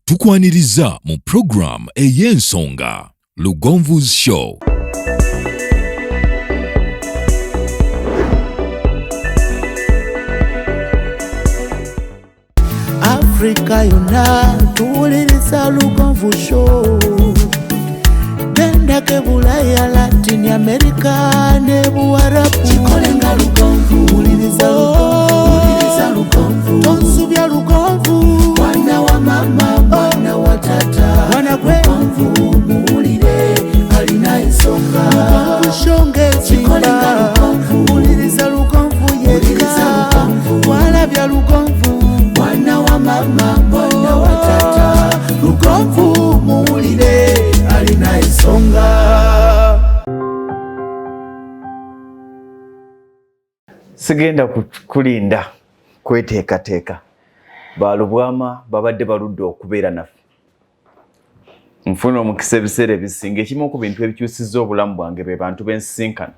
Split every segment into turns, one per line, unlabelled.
Tukwaniriza mu program ey'ensonga Lugonvu's Show.
Africa yona tuwuliriza Lugonvu Show. Genda ke Bulaya, Latin America ne Buwarabu. Chikolenga Lugonvu, wuliriza Lugonvu. Tonsubya Lugonvu, mwana wa mama, mwana wa tata. Mwana gwe Lugonvu, muwulire alina ensonga. Lugonvu shonge chikolenga Lugonvu, wuliriza Lugonvu yeka. Walabya Lugonvu, mwana wa mama, mwana wa tata. Lugonvu muwulire alina ensonga.
Sigenda kulinda kweteekateeka baalubwama babadde baludde okubeera naffe. Nfuna omukisa ebiseera ebisinga ekimu ku bintu ebikyusizza obulamu bwange be bantu b'ensisinkano.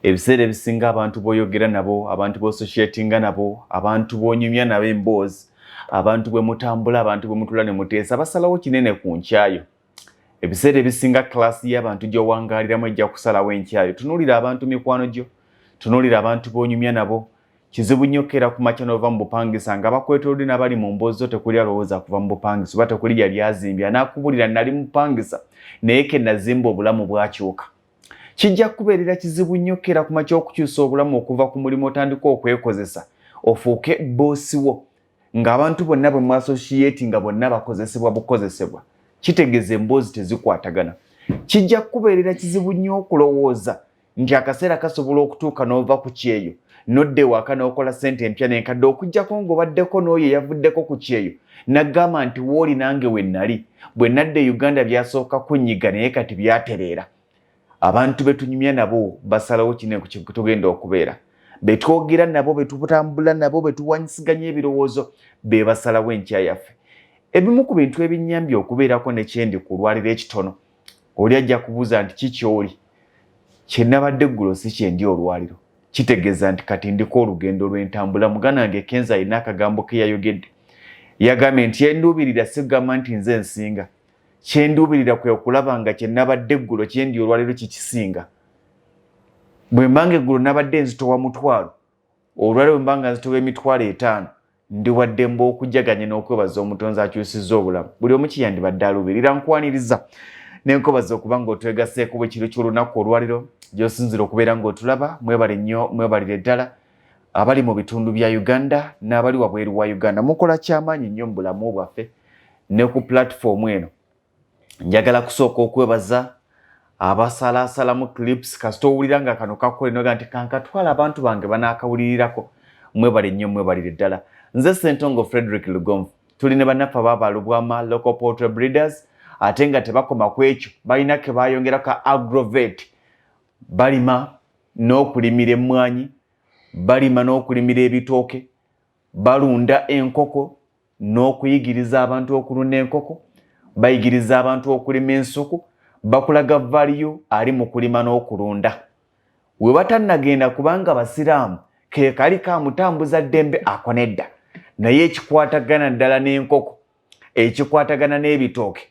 Ebiseera ebisinga abantu b'oyogera nabo, abantu b'ososyetinga nabo, abantu b'onyumya nabo emboozi, abantu bwe mutambula, abantu bwe mutula ne muteesa basalawo kinene ku nkyayo. Ebiseera ebisinga klasi y'abantu gy'owangaaliramu ejja kusalawo enkyayo. Tunuulira abantu mikwano gyo, tunuulira abantu b'onyumya nabo. Kizibu nnyo okkeera ku makya n'ova mu bupangisa nga bakwetoolodde n'abali mu mboozi zo tekuli alowooza kuva mu bupangisa oba tekuli yali azimbye anaakubulira nali mu bupangisa naye ke nazimba obulamu bwakyuka. Kijja kubeerera kizibu nnyo okkeera ku makya okukyusa obulamu okuva ku mulimu otandika okwekozesa ofuuke boosi wo ng'abantu bonna bwe mwasosiyeti nga bonna bakozesebwa bukozesebwa. Kitegeeza emboozi tezikwatagana. Kijja kubeerera kizibu nnyo okulowooza nti akaseera kasobola okutuuka n'ova ku Kyeyo nodde waka n'okola ssente empya n'enkadde okuggyako ng'obaddeko n'oyo yavuddeko ku Kyeyo n'aggamba nti wooli nange we nnali bwe nadde Uganda byasooka kunnyiga naye kati byatereera. Abantu be tunyumya nabo basalawo kinene ku kintu tugenda okubeera. Be twogera nabo, be tutambula nabo, be tuwanyisiganya ebirowoozo be basalawo enkya yaffe. Ebimu ku bintu ebinnyambye okubeerako ne kyendi ku lwaliro ekitono oli ajja kubuuza nti kiki oli? Kye nabadde eggulo si kyendi olwaliro. Kitegeeza nti kati ndiko olugendo lw'entambula. Muganda wange Kenza alina akagambo ke yayogedde. Yagambye nti yenduubirira si kugamba nti nze nsinga. Kyenduubirira kwe okulaba nga kye nabadde eggulo kyendi olwaliro kikisinga. Bwe mbanga eggulo nabadde nzitowa mutwalo, olwaliro bwe mbanga nzitowa emitwalo 5, ndi wadde mba okujjaganya n'okwebaza Omutonzi akyusizza obulamu. Buli omu kiyandibadde aluubirira. Nkwaniriza n'enkobaza okuba ng'otwegaseeko bwe kiro ky'olunaku olwaliro gy'osinzira okubeera ng'otulaba. Mwebale nnyo, mwebalire ddala abali mu bitundu bya Uganda n'abali wabweru wa Uganda. Mukola kyamaanyi nnyo mu bulamu bwaffe ne ku platform eno. Njagala kusooka okwebaza abasalaasalamu clips kasita owulira nga kano kakole noga nti kankatwala abantu bange banaakawulirirako. Mwebale nnyo, mwebalire ddala. Nze Ssentongo Frederick Lugonvu. Tuli ne bannaffe ab'Abaalubwama Local Poultry Breeders ate nga tebakoma ku ekyo balina ke bayongera ka agrovet. Balima n'okulimira emmwanyi, balima n'okulimira ebitooke, balunda enkoko n'okuyigiriza abantu okulunda enkoko, bayigiriza abantu okulima ensuku, bakulaga value ali mu kulima n'okulunda. We batannagenda kubanga basiraamu ke kali kamutambuza ddembe akonedda naye ekikwatagana ddala n'enkoko, ekikwatagana n'ebitooke,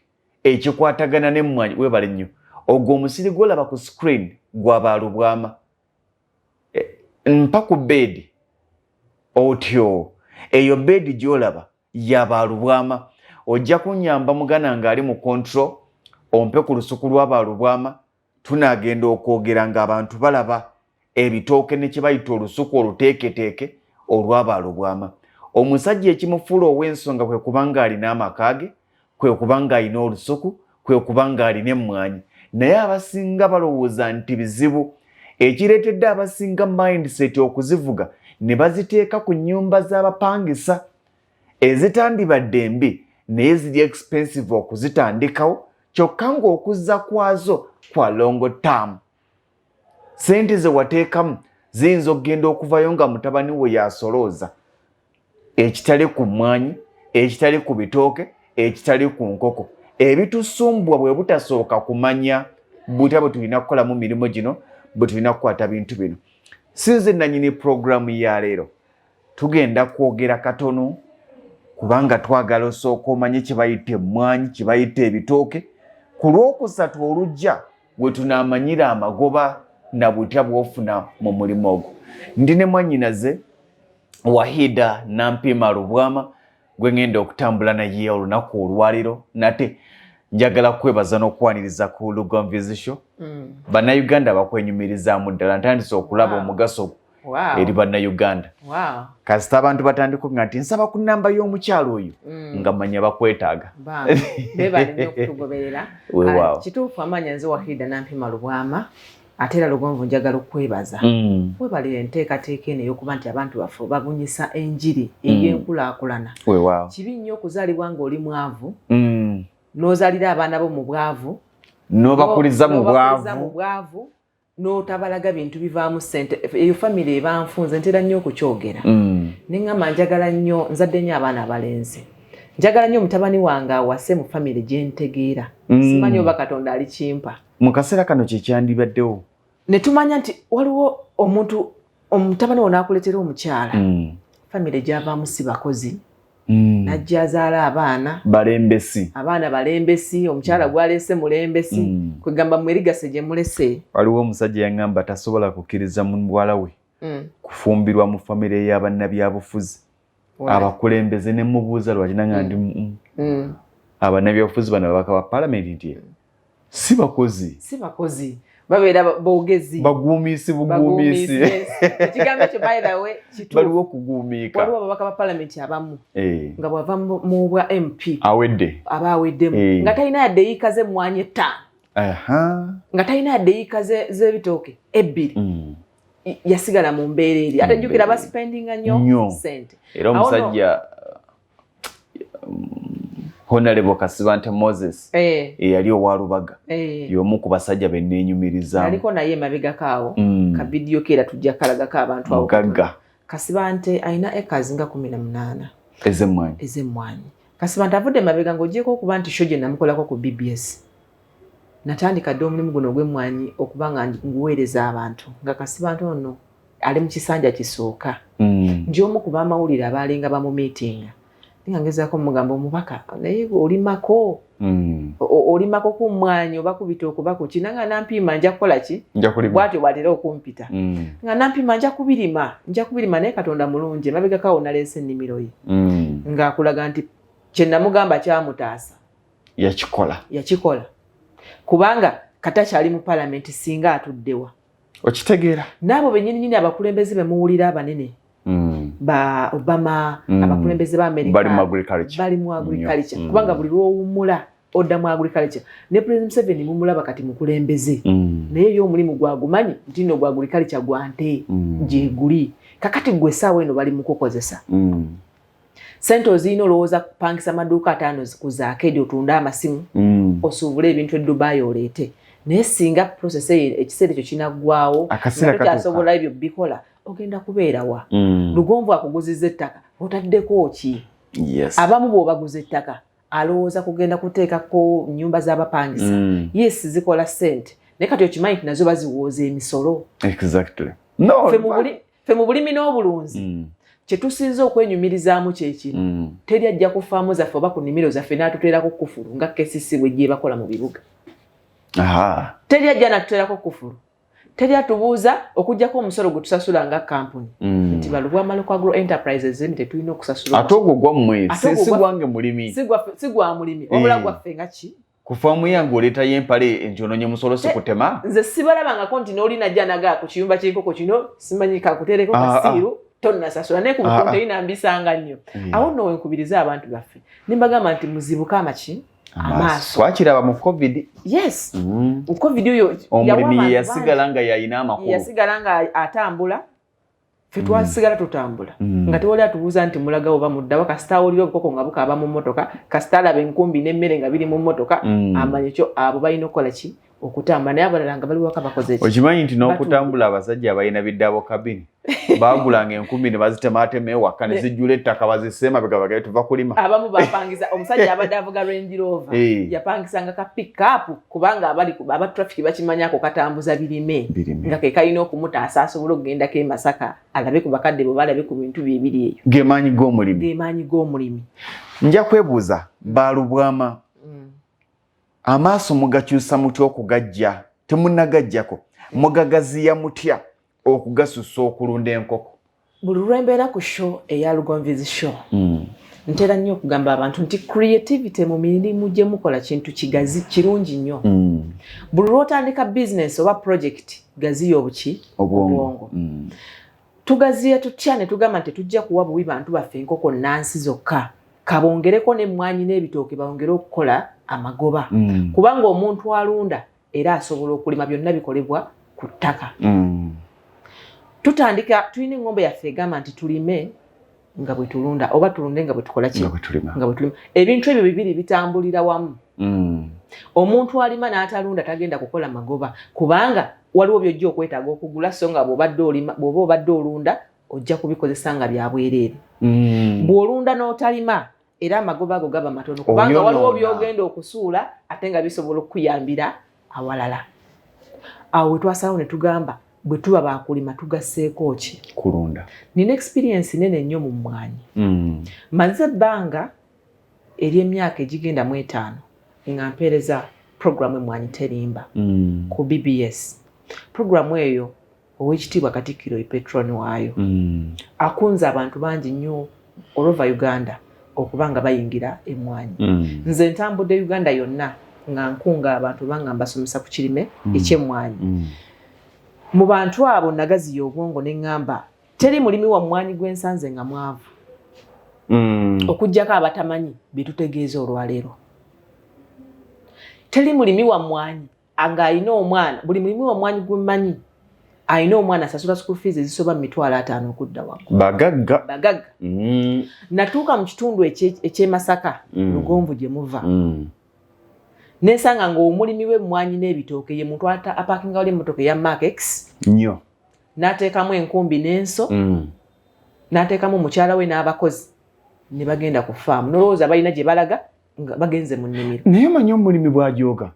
ekikwatagana n'emmwanyi webale nnyo. Ogwo omusiri gw'olaba ku screen gwa Baalubwama. Mpa ku bedi otyo eyo bedi gy'olaba ya Baalubwama. Ojja kunnyamba mugana nga ali mu control ompe ku lusuku lwa Baalubwama. Tunaagenda okwogera ng'abantu balaba ebitooke ne kye bayita olusuku oluteeketeeke olwa Baalubwama. Omusajja ekimufuula ow'ensonga kwe kubanga alina amaka ge, kwe kubanga alina olusuku, kwe kubanga alina emmwanyi. Naye abasinga balowooza nti bizibu. Ekireetedde abasinga mindset okuzivuga ne baziteeka ku nnyumba z'abapangisa ezitandibadde mbi naye ziri expensive okuzitandikawo kyokka ng'okuzza kwazo kwa long term. Sente ze wateekamu ziyinza okugenda okuvayo nga mutabani we yasolooza. Ekitali ku mmwanyi, ekitali ku bitooke, ekitali ku nkoko. Ebitusumbwa bwe butasooka kumanya butya bwe tulina kukolamu mirimu gino, bwe tulina kukwata bintu bino. Sinze nannyini programu ya leero tugenda kwogera katono kubanga twagala osooka omanye kye bayita emmwanyi kye bayita ebitooke ku lwokusatu olujja bwe tunaamanyira amagoba na butya bw'ofuna mu mulimu ogwo. Ndi ne mwannyinaze Wahida Nampima Lubwama gwe ngenda okutambula naye olunaku olwaliro nate njagala kwebaza n'okwaniriza ku Lugomvizi Show. Bannayuganda bakwenyumirizaamu ddala ntandise okulaba omugaso eri bannayuganda. Kasita abantu batandika nga nti nsaba ku nnamba y'omukyalo oyo nga manya bakwetaaga.
Beba nnyo okutugoberera. Kituufu amanya nze Wahida Nampima Lubwama ate era Lugonvu njagala okwebaza. Webalire enteekateeka eno ey'okuba nti abantu baffe babunyisa enjiri ey'enkulaakulana. Kibi nnyo okuzaalibwa ng'oli mwavu n'ozaalira abaana bo mu bwavu
n'obakuliza mu bwavu n'otabalaga bintu bivaamu ssente. Eyo famire ebanfunze ntera nnyo okukyogera. Neŋŋamba njagala nnyo nzadde nnyo abaana abalenzi. Njagala nnyo mutabani wange awase mu famire gye ntegeera. Simanyi oba Katonda alikimpa. Mu kaseera kano kye kyandibaddewo.
Ne tumanya nti waliwo omuntu omutabani wo n'akuleetera omukyala. Famire gy'avaamu si bakozi. Najja azaala abaana
balembesi.
Abaana balembesi, omukyala gwaleese mulembesi. Kwegamba mwerigase gye mulese.
Waliwo omusajja yaŋŋamba tasobola kukkiriza muwala we kufumbirwa mu famire y'abannabyabufuzi. Abakulembeze ne mubuuza lwaki nanga ndi abannabyabufuzi bano babaka ba palamenti nti si bakozi. Babeera boogezi. Baguumiisi. Ekigambo ekyo by the way kituufu. Baliwo okuguumiika. Waliwo ababaka ba palamenti abamu nga bw'ava mu bwa MP aba aweddemu nga talina yadde yiika z'emmwanyi 5 nga talina yadde yiika z'ebitooke 2 yasigala mu mbeera eri. Ate jjukira basipendinga nnyo ssente. Era omusajja Honorable Kasibante Moses yali owa Lubaga y'omu ku basajja be neenyumirizaamu.
Aliko naye emabega kaawo ka vidiyo ke era tujja kalagako abantu awo. Kasibante alina acres nga 18 ez'emmwanyi. Kasibante avudde emabega ng'ogyeko okuba nti show gye namukolako ku BBS. Natandika dde omulimu guno ogw'emmwanyi okuba nga nguweereza abantu nga Kasibante ono ali mu kisanja kisooka. Nti omu ku b'amawulire abaalinga bamumiitinga nga ngezaako mugamba omubaka naye olimako ku mmwanyi oba ku bitooke oba ku kina nga Nampima nja kukola ki bw'atyo bw'atera okumpita nga Nampima nja kubirima naye Katonda mulungi emabega kaawo naleese ennimiro ye ng'akulaga nti kye namugamba kyamutaasa yakikola kubanga katakyali mu palamenti singa atuddewa.
Okitegeera
n'abo bennyini abakulembeze be muwulira abanene ba Obama abakulembeze ba America bali mu agriculture kubanga buli lw'owummula odda mu agriculture ne President Museveni mumulaba kati mukulembeze naye yo omulimu gwagumanyi nti nno gwa agriculture gwante gye guli kakati gwe essaawa eno bali mu kukozesa sente ozirina olowooza kupangisa amaduuka 5 zikuzaako edi otunda amasimu osuubule ebintu e Dubai oleete naye singa process ekiseera ekyo kinaggwaawo tokyasobola ebyo bikola ogenda kubeerawa. Lugonvu akuguzizza ettaka otaddeko ki? Abamu bw'obaguza ettaka alowooza kugenda kuteekako nnyumba z'abapangisa. Yes zikola ssente naye kati okimanyi nti nazo baziwooza emisolo. Ffe mu bulimi n'obulunzi kye tusinza okwenyumirizaamu kyekino teri ajja ku faamu zaffe oba ku nnimiro zaffe n'atuteerako kufulu nga KCC bwe gye bakola mu bibuga. Teri ajja n'atuteerako kufulu. Teri atubuuza okujjako omusolo gwe tusasula nga kampuni nti Balubwama Local Agro Enterprises Limited tulina okusasula. Ate ogwo gwammwe si gwange mulimi. Si gwa mulimi obula gwaffe nga ki?
Ku faamu yange oleetayo empale enjonoonye musolo si kutema?
Nze sibalabanga nti n'olina jjanaga ku kiyumba ky'enkoko kino simanyi kakuteereko kasiiru tonnasasula naye ku bukungu terina mbisanga nnyo. Awo nno wenkubiriza abantu baffe ne mbagamba nti muzibuke amaaso.
Twakiraba mu COVID.
Yes. Mu COVID oyo
omulimi yasigala nga yalina amakulu.
Yasigala nga atambula. Ffe twasigala tutambula. Nga tewali atubuuza nti mulaga oba muddawa kasita awulira obukoko nga bukaaba mu mmotoka kasita alaba enkumbi n'emmere nga biri mu mmotoka amanye kyo abo balina okukola ki okutamba naye abalala nga bali waka bakoze ki.
Okimanyi nti n'okutambula abasajja abalina biddaabo kabini baagulanga 10 ne bazitemaatema ewaka ne zijjula ettaka bazisema bigabagaye tuva kulima.
Abamu bapangiza omusajja abadde avuga Range Rover yapangisanga ka pick up kubanga aba traffic bakimanyako katambuza birime nga ke kalina okumutaasa asobole okugenda ke Masaka alabe ku bakadde bo balabe ku bintu bibiri eyo.
Gemaanyi g'omulimi. Nja kwebuuza Baalubwama amaaso mugakyusa mutya okugajja temunnagajjako mugagaziya mutya okugasusa okulunda enkoko.
Buli lwembeera ku show eya Lugonvizi show ntera nnyo okugamba abantu nti creativity mu mirimu gye mukola kintu kigazi kirungi nnyo. Buli lwotandika business oba project gaziya obwongo. Tugaziya tutya ne tugamba nti tujja kuwa buwi bantu baffe enkoko nansi zokka kabongereko n'emmwanyi n'ebitooke bawongere okukola amagoba kubanga omuntu alunda era asobola okulima byonna bikolebwa ku ttaka. Tutandika tulina engombe yaffe egamba nti tulime nga bwe tulunda oba tulunde nga bwe tukola ki nga bwe tulima. Ebintu ebyo bibiri bitambulira wamu. Omuntu alima n'atalunda tagenda kukola magoba kubanga waliwo by'ojja okwetaaga okugula so nga bw'oba obadde olunda ojja kubikozesa nga bya bwereere. Bw'olunda n'otalima era amagoba ago gaba matono kubanga waliwo by'ogenda okusuula ate nga bisobola okuyambira awalala. Awo we twasalawo ne tugamba bwe tuba baakulima tugasseeko ki
kulunda.
Nina experience nene nnyo mu mmwanyi. Maze ebbanga ery'emyaka egigenda mu 5 nga mpeereza programu Emmwanyi Terimba ku BBS. Programu eyo Oweekitiibwa Katikkiro Petron waayo akunze abantu bangi nnyo all over Uganda okubanga bayingira emmwanyi. Nze ntambudde Uganda yonna nga nkunga abantu banga mbasomesa ku kirime eky'emmwanyi. Mu bantu abo nagaziya obwongo ne ngamba teri mulimi wa mmwanyi gwensanze nga mwavu okujjako abatamanyi bitutegeeza olwaleero. Teri mulimi wa mmwanyi anga alina omwana buli mulimi wa mmwanyi gwemanyi alina omwana asasula school fees ezisoba 5,000 okudda waggulu. Bagagga. Natuuka mu kitundu eky'e Masaka Lugonvu gye muva. Nesanga ng'omulimi w'emmwanyi n'ebitooke ye muntu apakinga wali emmotoka eya Makex
nnyo
n'ateekamu enkumbi n'enso n'ateekamu mukyala we n'abakozi ne bagenda ku faamu nolowooza balina gye balaga nga bagenze mu nnimiro.
Naye manyi omulimi bw'ajooga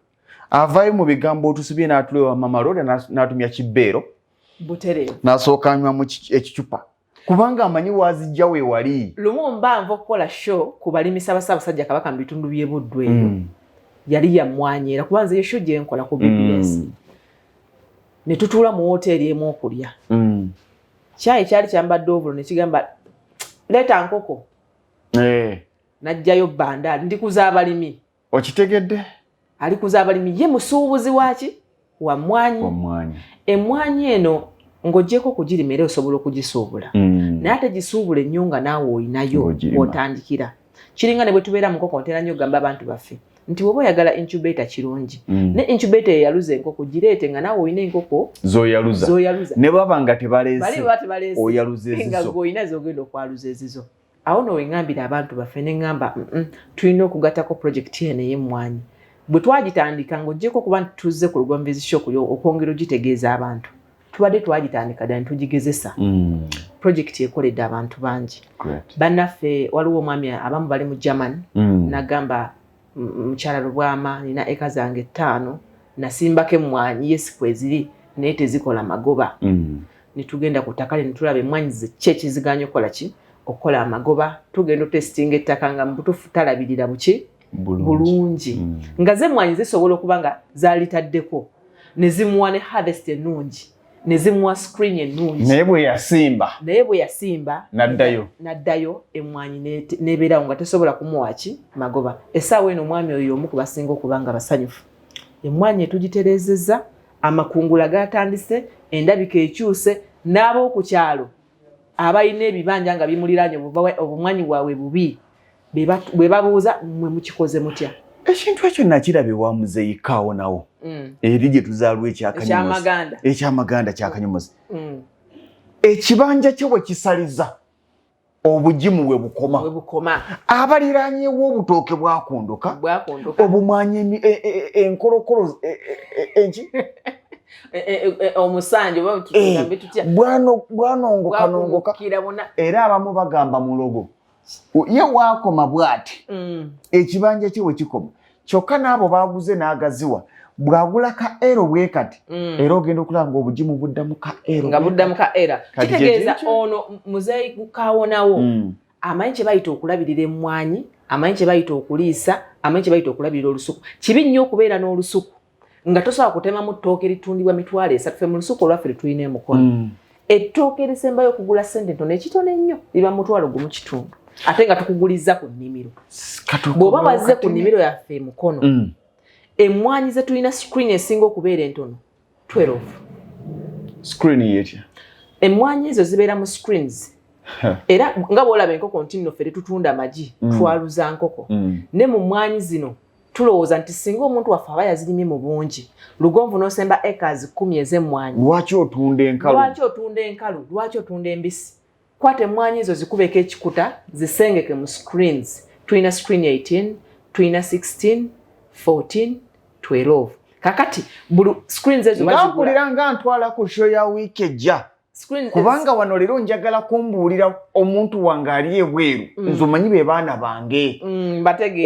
avaayo mu bigambo otusibye n'atulewa Mama Roda n'atumya kibbeero
butereevu
n'asooka anywamu ekicupa kubanga amanyi waazijja we wali.
Lumu mbanva okukola show ku balimisa Ssaabasajja Kabaka mu bitundu by'e Buddu eyo yali ya mmwanyi era kubanza eyo show gye nkola ku BBS. Ne tutuula mu woteeri emu okulya. Kyayi kyali kyambadde ovulo ne kigamba leeta nkoko. Najjayo bandaali ndikuza abalimi.
Okitegedde?
Alikuza abalimi ye musuubuzi waki wa mmwanyi. Emmwanyi eno ng'oggyeko kugirima era osobola okugisuubula. Naye ate gisuubula ennyo nga naawe oyinayo otandikira. Kiringa ne bwe tubeera mu nkoko ntera nnyo ogamba abantu baffe nti bw'oba oyagala incubator kirungi. Ne incubator eyaluza enkoko gireete nga naawe oyina enkoko z'oyaluza.
Ne baba nga tebaleese oyaluza ezizo.
Nga g'oyina z'ogenda okwaluza ezizo. Awo no wengambira abantu baffe ne ngamba tulina okugattako project eno ey'emmwanyi. Bwe twagitandika ng'oggyeko kuba nti tuzze ku Lugonvizi show okwongera ogitegeeza abantu. Tubadde twagitandika ddala ne tugigezesa. Project ekoledde abantu bangi. Bannaffe waliwo omwami abamu bali mu Germany nagamba mukyala Lubwama nina eka zange 5 nasimbako emmwanyi yesiku eziri naye tezikola magoba. Ne tugenda ku ttaka ne tulaba emmwanyi ki ekiziganya okukola ki okukola amagoba. Tugenda otestinga ettaka nga mu butuufu talabirira buki bulungi. Nga ze emmwanyi zisobola okuba nga zaalitaaddeko ne zimuwa ne harvest ennungi ne zimuwa screen ennungi.
Naye bwe yasimba n'addayo emmwanyi n'ebeerawo nga tesobola kumuwa ki magoba. Essaawa eno omwami oyo omu ku basinga okuba nga basanyufu. Emmwanyi etugitereezezza amakungula gatandise endabika ekyuse n'ab'oku kyalo abalina ebibanja nga bimuliraanye obumwanyi bwabwe bubi bwe babuuza mwe mukikoze mutya. Ekintu ekyo nakirabye wa Muzeeyi Kaawo nawo eri gye tuzaalwa ekyamaganda kya Kanyomozi. Ekibanja kye bwe kisaliza obujimu we bukoma abaliranye w'obutooke bwakondoka obumwanyi enkolokolo enki
omusanje
bwanongoka era abamu bagamba mulogo ye wakoma bwati ekibanja kye we kikoma kyokka n'abo baguze n'agaziwa bwagula ka ero bwe kati era ogenda okulaba ng'obugimu buddamu ka ero
nga buddamu ka era kitegeeza ono muzeeyi gukawonawo amanyi kye bayita okulabirira emmwanyi amanyi kye bayita okuliisa amanyi kye bayita okulabirira olusuku kibi nnyo okubeera n'olusuku nga tosobola kutemamu ttooke eritundibwa 3 ffe mu lusuku olwaffe tulina emukono ettooke erisembayo okugula ssente ntono ekitono ennyo liba 1,5 ate nga tukuguliza ku nnimiro bw'oba wazze ku nnimiro yaffe emukono emmwanyi ze tulina screen esinga okubeera entono 12
screen yetya
emmwanyi ezo zibeera mu screens era nga bw'olaba enkoko nti nno ffe tetutunda amagi twaluza nkoko ne mu mmwanyi zino tulowooza nti singa omuntu waffe aba yazirimye mu bungi lugonvu n'osemba acres 10 ez'emmwanyi
lwaki otunda enkalu
lwaki otunda embisi kwata emmwanyi ezo zikubeko ekikuta zisengeke mu screens tulina screen 18 tulina 16 14 12 kakati bulu screens ezo
bazigula nga ntwala ku show ya week ejja kubanga wano lero njagala kumbuulira omuntu wange ali ebweru nze omanyi be baana bange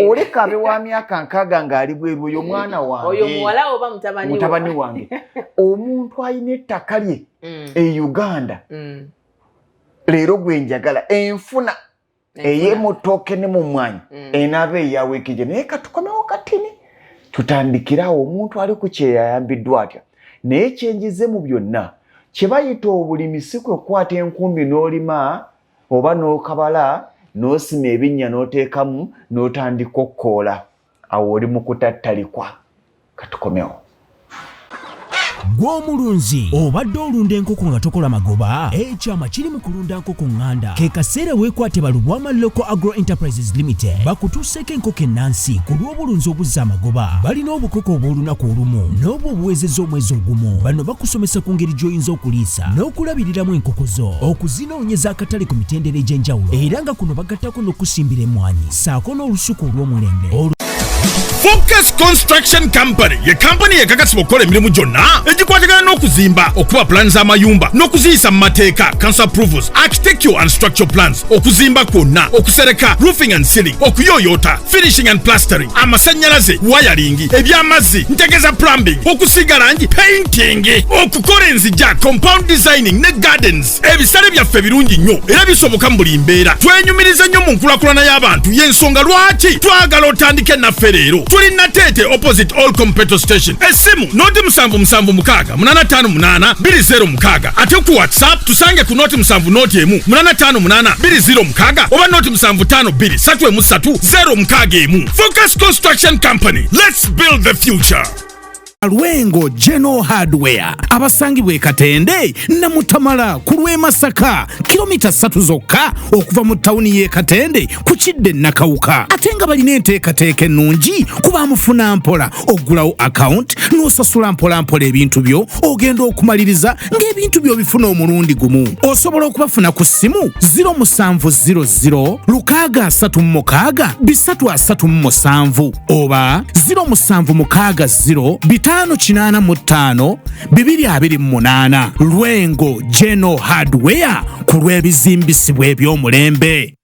oleka abe wa myaka 6 ng'ali bweru oyo mwana wange
oyo muwala oba
mutabani wange omuntu ayina ettaka lye e Uganda leero gwe njagala enfuna ey'emutooke ne mu mmwanyi enaba eya week ejja naye katukomewo katini tutandikirawo omuntu ali ku kyeyayambiddwa atya naye kyenjize mu byonna kye bayita obulimi si kwe kukwata enkumbi n'olima oba n'okabala n'osima ebinnya n'oteekamu n'otandika okukkoola awo oli mu kutattalikwa katukomewo
gw'omulunzi obadde olunda enkoko nga tokola magoba ekyama kiri mu kulunda nkoko ŋŋanda ke kaseera weekwate balubwama Local Agro Enterprises Limited bakutuuseko enkoko ennansi ku lw'obulunzi obuzza amagoba balina obukoko obw'olunaku olumu n'obwo obuwezezza omwezi ogumu bano bakusomesa ku ngeri gy'oyinza okuliisa n'okulabiriramu enkoko zo okuzinoonyeza akatale ku mitendera egy'enjawulo era nga kuno bagattako n'okusimbira emmwanyi ssaako n'olusuku olw'omulembe.
Focus Construction Company ye company ekakasibwa okukola emirimu gyonna egikwatagana n'okuzimba okuba plans z'amayumba n'okuziyisa mu mateeka council approvals architectural and structural plans okuzimba kwonna okusereka roofing and ceiling okuyooyoota finishing and plastering amasannyalaze wiring eby'amazzi ntegeza plumbing okusiiga langi painting okukola enzijja compound designing ne gardens ebisale byaffe birungi nnyo era bisoboka mu buli mbeera twenyumiriza nnyo mu nkulakulana y'abantu y'ensonga lwaki twagala otandike naffe leero tulina Tete opposite Allcom petrol station esimu noti 776858206 ate ku WhatsApp tusange ku noti 7858206 oba noti 752331 Focus Construction Company, let's build the future.
Lwengo General Hardware abasangibwa e Katende na Mutamala ku lw'e Masaka kilomita 3 zokka okuva mu tawuni y'e Katende ku Kidde Nakawuka ate nga balina enteekateeka ennungi kuba mufuna mpola ogulawo account n'osasula mpola ebintu byo ogenda okumaliriza ng'ebintu byo bifuna omulundi gumu osobola okubafuna ku ssimu 0700 636 oba 0760 585 228 Lwengo General Hardware ku lw'ebizimbisibwa eby'omulembe.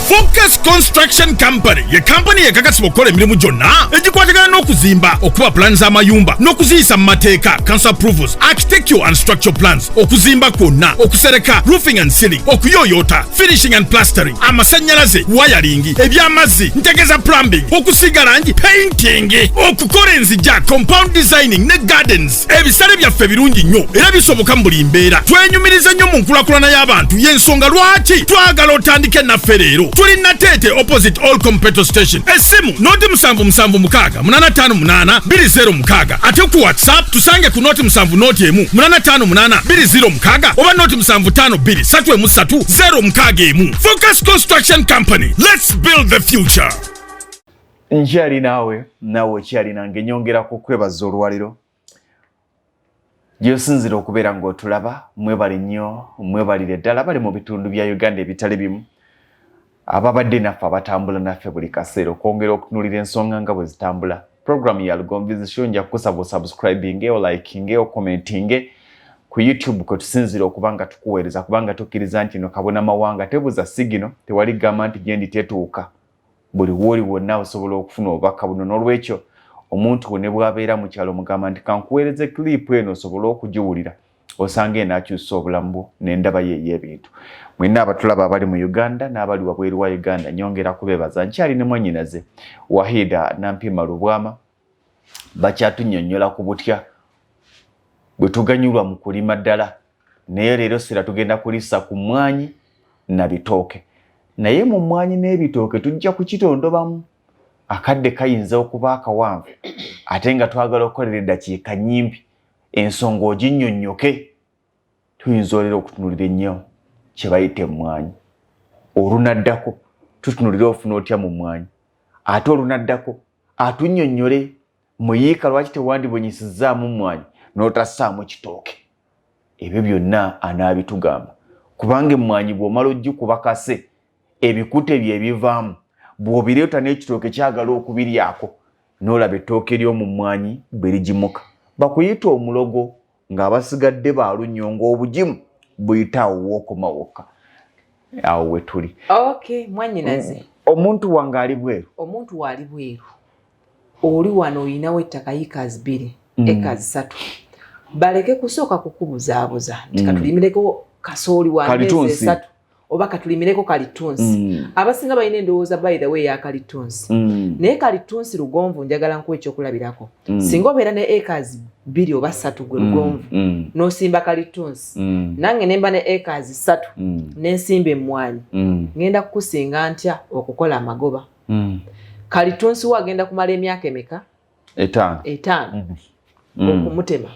Focus Construction Company ye company ekakasibwa okukola emirimu gyonna egikwatagana n'okuzimba okuba plans z'amayumba n'okuziyisa mu mateeka council approvals architectural and structural plans okuzimba kwonna okusereka roofing and ceiling okuyooyoota finishing and plastering amasannyalaze wiring eby'amazzi ntegeza plumbing okusiiga langi painting okukola enzijja compound designing ne gardens ebisale byaffe birungi nnyo era bisoboka mu buli mbeera twenyumiriza nnyo mu nkulakulana y'abantu y'ensonga lwaki twagala otandike naffe leero tulina Tete opposite Allcom petrol station esimu noti 776858206 ate ku WhatsApp tusange ku noti 7858206 oba noti 752331 Focus Construction Company, let's build the future.
Nkyali nawe kyali nange nyongera ku kwebaza olwaliro Gyosinzira okubeera ng'otulaba mwebale nnyo mwebalire ddala bali mu bitundu bya Uganda ebitali bimu ababadde naffe abatambula naffe buli kaseera okwongera okutunuulira ensonga nga bwe zitambula. Programu ya Lugomvizi nja kukusaba osubscribinge olikinge okommentinge ku YouTube kwe tusinzira okuba nga tukuweereza kubanga tukkiriza nti no kabona mawanga tebuza sigino tewali gamba nti gyendi tetuuka buli woli wonna osobola okufuna obubaka buno. N'olwekyo omuntu ne bw'abeera mu kyalo mugamba nti kankuweereze clip eno osobola okugiwulira osanga enaakyusa obulamu bwo n'endaba ye ey'ebintu. Mwenna abatulaba abali mu Uganda n'abali wabweru wa Uganda nyongera kubeebaza nkyali ne mwannyinaze Wahida Nampima Lubwama bakyatunnyonnyola ku butya bwe tuganyulwa mu kulima ddala naye leero sira tugenda kulissa ku mmwanyi na bitooke. Naye mu mmwanyi n'ebitooke tujja kukitondobamu akadde kayinza okuba akawanvu ate nga twagala okukolera eddakiika nnyimpi ensonga oginnyonnyoke tuyinza olera okutunulira ennyo kye bayita emmwanyi. Olunaddako tutunulire ofuna otya mu mmwanyi ate olunaddako atunnyonnyole muyiika lwaki tewandibonyesezaamu mmwanyi n'otassaamu kitooke. Ebyo byonna anaabitugamba kubanga emmwanyi bw'omala oggikuba kase ebikute bye ebivaamu bw'obireeta n'ekitooke kyagala okubiryako n'olaba ettooke ly'omu mmwanyi bwe ligimuka bakuyita omulogo ng'abasigadde baalunnyo ng'obugimu buyita awo wookoma wokka. Awo we tuli.
Okay, mwannyinaze.
Omuntu wange ali bweru.
Omuntu waali bweru. Oli wano oyinawo ettaka acres 2, acres 3. Baleke kusooka kukubuzaabuza nti katulimireko kasooli wa mbezi 3 oba katulimireko kalitunsi. Abasinga balina endowooza by the way ya kalitunsi. Naye kalitunsi Lugonvu njagala nkuwa ekyokulabirako. Singa obeera ne acres 2 oba 3 gwe Lugonvu n'osimba kalitunsi nange nemba ne acres 3 n'ensimba emmwanyi ngenda kukusinga ntya okukola amagoba. Kalitunsi wagenda kumala emyaka emeka? 5. Okumutema.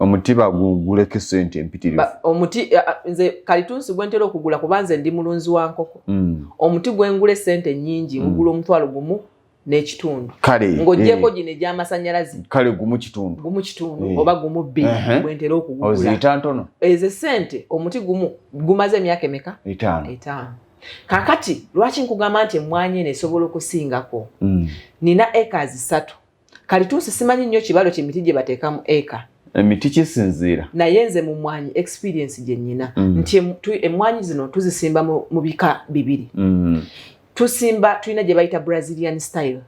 Omuti baguleko sente empitirivu.
Omuti nze kalitunsi gwentera okugula kubanze ndi mulunzi wa nkoko. Omuti gwengule sente nnyingi ngugula omutwalo gumu n'ekitundu. Ng'oggyeko gino egy'amasannyalaze.
Kale gumu kitundu.
Gumu kitundu oba gumu 2 gwentera okugula.
Oziyita ntono.
Ezo sente omuti gumu gumaze emyaka emeka? 5. Kakati lwaki nkugamba nti emmwanyi eno esobola okusingako? Nina acres 3. Kalitunsi simanyi nnyo kibalo ky'emiti gye bateekamu eka.
Emiti kisinziira.
Naye nze mu mmwanyi experience gye nnina nti emmwanyi zino tuzisimba mu bika 2. Tusimba tulina gye bayita Brazilian style.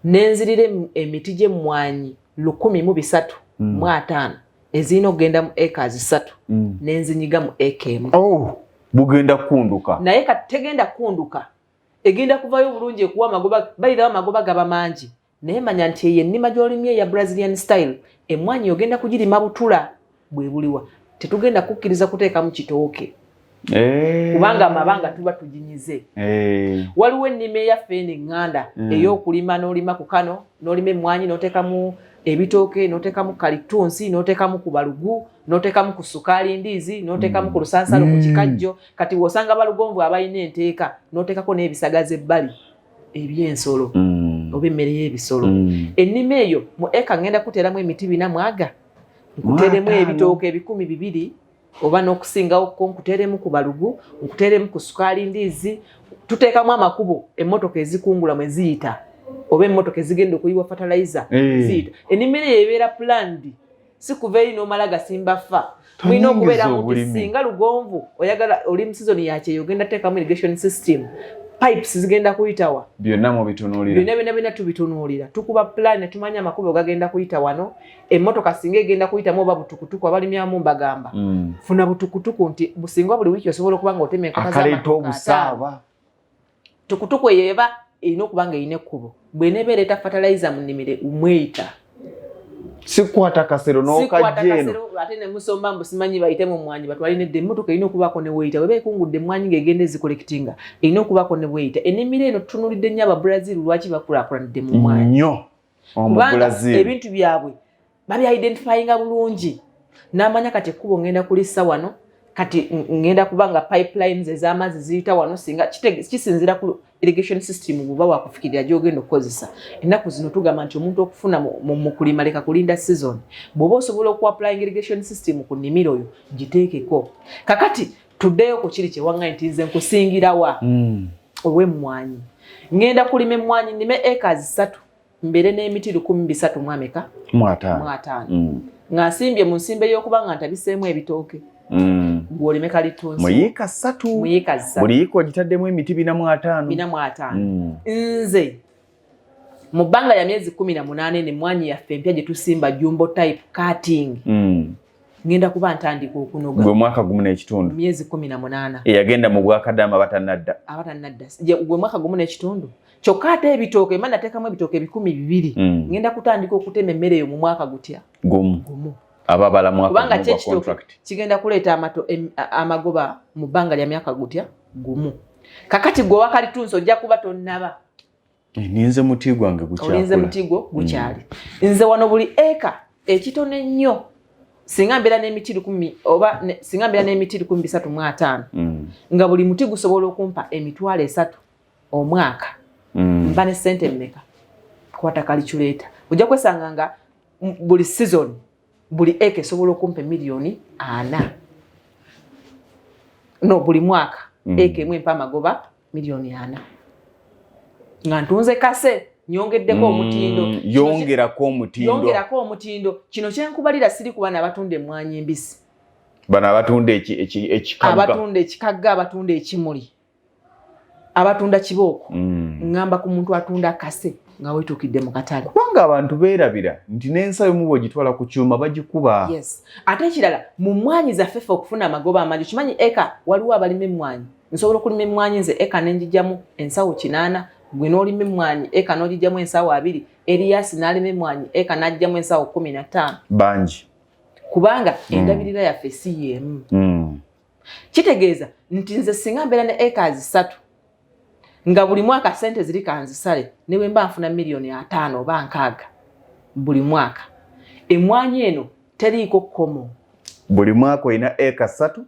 Nenzirira emiti gy'emmwanyi 135 ezirina okugenda mu acres 3 nenzinyiga mu eka emu.
Bugenda kunduka.
Naye kati tegenda kunduka. Egenda kuvayo bulungi ekuwa amagoba bayirawo amagoba gaba mangi. Naye manya nti eyo ennima gy'olimye ya Brazilian style emmwanyi ogenda kugirima butula bwe buliwa. Tetugenda kukkiriza kuteekamu kitooke. Kubanga amabanga tuba tuginyize. Waliwo ennima eyaffe eno eŋŋanda ey'okulima n'olima ku kano n'olima emmwanyi n'oteekamu ebitooke n'oteekamu kalitunsi n'oteekamu ku balugu n'oteekamu ku sukaali ndiizi n'oteekamu ku lusansalo ku kikajjo kati w'osanga Balugonvu abalina enteeka n'oteekako n'ebisagaza ebbali eby'ensolo oba emmere y'ebisolo. Ennima eyo mu eka ngenda kuteeramu emiti 4 mwaga nkuteeremu ebitooke 200 oba n'okusingawo ko nkuteeremu ku balugu nkuteeremu ku sukaali ndiizi tuteekamu amakubo emmotoka ezikungula mwe ziyita oba emmotoka ezigenda okuyiwa fertilizer ziyita. Ennima eyo ebeera planned si kuva eri n'omala gasimba fa. Mulina okubeera muti singa Lugonvu oyagala oli mu season ya Kyeyo ogenda teekamu irrigation system pipes zigenda kuyitawa.
Byonna mu bitunuulira.
Byonna tubitunuulira. Tukuba plan tumanya amakubo gagenda kuyita wano. Emmotoka singa egenda kuyitamu oba butukutuku abalimyamu mbagamba. Funa butukutuku nti businga buli wiki osobola okuba nga otema enkota z'amatoka. Akaleeta
obusaaba.
Tukutuku eyo eba erina okuba nga erina ekkubo. Bw'eneeba ereeta fertilizer mu nnimiro umweyita.
Sikwata kasero n'okajjeeno.
Ate ne musomba mbu simanyi bayite mu mmwanyi batwalina edde emmotoka erina okubaako ne weeyita. Bw'eba ekungudde emmwanyi ng'egenda ezikolekitinga erina okubaako ne weeyita. Ennimiro eno tutunuulidde nnyo Ababrazil lwaki bakulaakulanidde mu mmwanyi.
Nnyo Omubrazil.
Ebintu byabwe babya-identifyinga bulungi. N'amanya kati ekkubo ngenda kulissa wano kati ngenda kuba nga pipelines ez'amazzi ziyita wano singa kisinzira ku irrigation system buba wakufikirira gyogenda okukozesa ennaku zino tugamba nti omuntu okufuna mu kulima leka kulinda season bw'oba osobola okuapplying irrigation system ku nnimiro oyo giteekeko kakati tuddeyo ku kiri kyewaŋŋaye nti nze nkusingirawa ow'emmwanyi ngenda kulima emmwanyi nnime acres 3 mbere n'emiti 1300 mwameka 5 nga nsimbye mu nsimbe y'okuba nga ntabiseemu ebitooke gwolime kalitunsi
muyika 3 buli yika ogitaddemu emiti 405
nze mu bbanga ya myezi 18 n'emmwanyi yaffe empya gye tusimba jumbo type cutting ngenda kuba ntandika okunoga
gwe mwaka gumu n'ekitundu
myezi 18
eyagenda mu bwakadaama abatannadda
gwe mwaka gumu n'ekitundu kyokka ate ebitooke mba nateekamu ebitooke 200 ngenda kutandika okutema emmere eyo mu mwaka gutya gumu
ababala mwaka
kubanga kyekitooke kigenda kuleeta amagoba mu bbanga lya myaka gutya gumu kakati gwe wakalitunsi ojja kuba tonnaba
ninze muti gwange gukyakula
olinze muti gwo gukyali nze wano buli eka ekitono ennyo singa mbeera n'emiti 10 oba singa mbeera n'emiti 305 nga buli muti gusobola okumpa emitwalo 3 omwaka mba ne ssente mmeka kwata calculator ojja kwesanga nga buli season buli eka esobola okumpa emiliyoni 4 no buli mwaka eka emwe mpa amagoba miliyoni 4 nga ntunze kase nyongeddeko omutindo yongerako omutindo kino kyenkubalira siri kuba n'abatunda emmwanyi embisi
bano abatunda ekikagga abatunda ekimuli abatunda kibooko ngamba ku muntu atunda kase nga wetuukidde mu katale kubanga abantu beerabira nti n'ensayo mu bw'ogitwala ku kyuma bagikuba
yes ate ekirala mu mmwanyi zaffe ffe okufuna amagoba amangi kimanyi eka waliwo abalima emmwanyi nsobola okulima emmwanyi nze eka nenjijjamu ensawo 8 gwe n'olima emmwanyi eka n'ogijjamu ensawo 2 Elias n'alima emmwanyi eka n'ajjamu ensawo 15
bangi
kubanga endabirira yaffe si y'emu kitegeeza nti nze singa mbeera ne acres 3 nga buli mwaka sente ziri kanzisale newe mba nfuna miliyoni 5 oba 6 buli mwaka emmwanyi eno teriiko kkomo
buli mwaka olina acres 3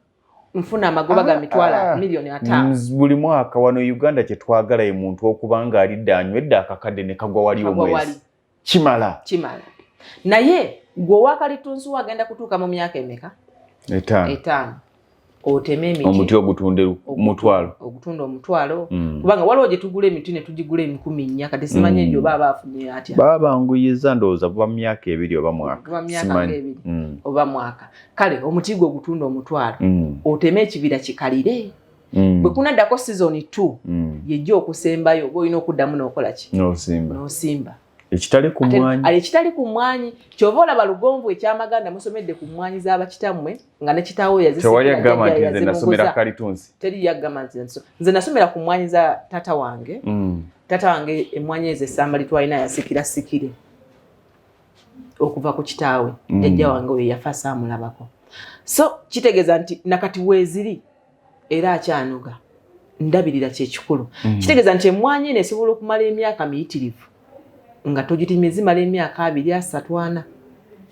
nfuna amagoba ga mitwala miliyoni 5
buli mwaka wano Uganda kye twagala ye muntu okubanga alidde anywedde akakadde ne kagwa wali omwezi kimala naye gwe wakalitunsi wagenda kutuuka mu myaka emeka 5 oteme emiti omuti ogutunde
omutwalo kubanga waliwo gye tugula emiti ne tugigula 10,000 kati simanyi egyo baba afunye atya
babanguyiza ndowooza buba mu myaka 2 oba mwaka
oba mwaka kale omuti gwe ogutunda omutwalo oteme ekibira kikalire bwe kunaddako season 2 yejja okusembayo oba olina okuddamu n'okola ki n'osimba ekitali ku mmwanyi kyova olaba Lugonvu ekyamaganda musomedde ku mmwanyi z'abakitammwe nga ne kitaawo teri yagamba nti nze nasomera ku mmwanyi za tata wange emmwanyi ezo essamba litwalina yasikire okuva ku kitaawe jjajja wange oyo yafa saamulabako so kitegeeza nti nakati weeziri era akyanoga ndabirira kyekikulu kitegeeza nti emmwanyi eno esobola okumala emyaka miyitirivu nga togitime zimala emyaka 2-3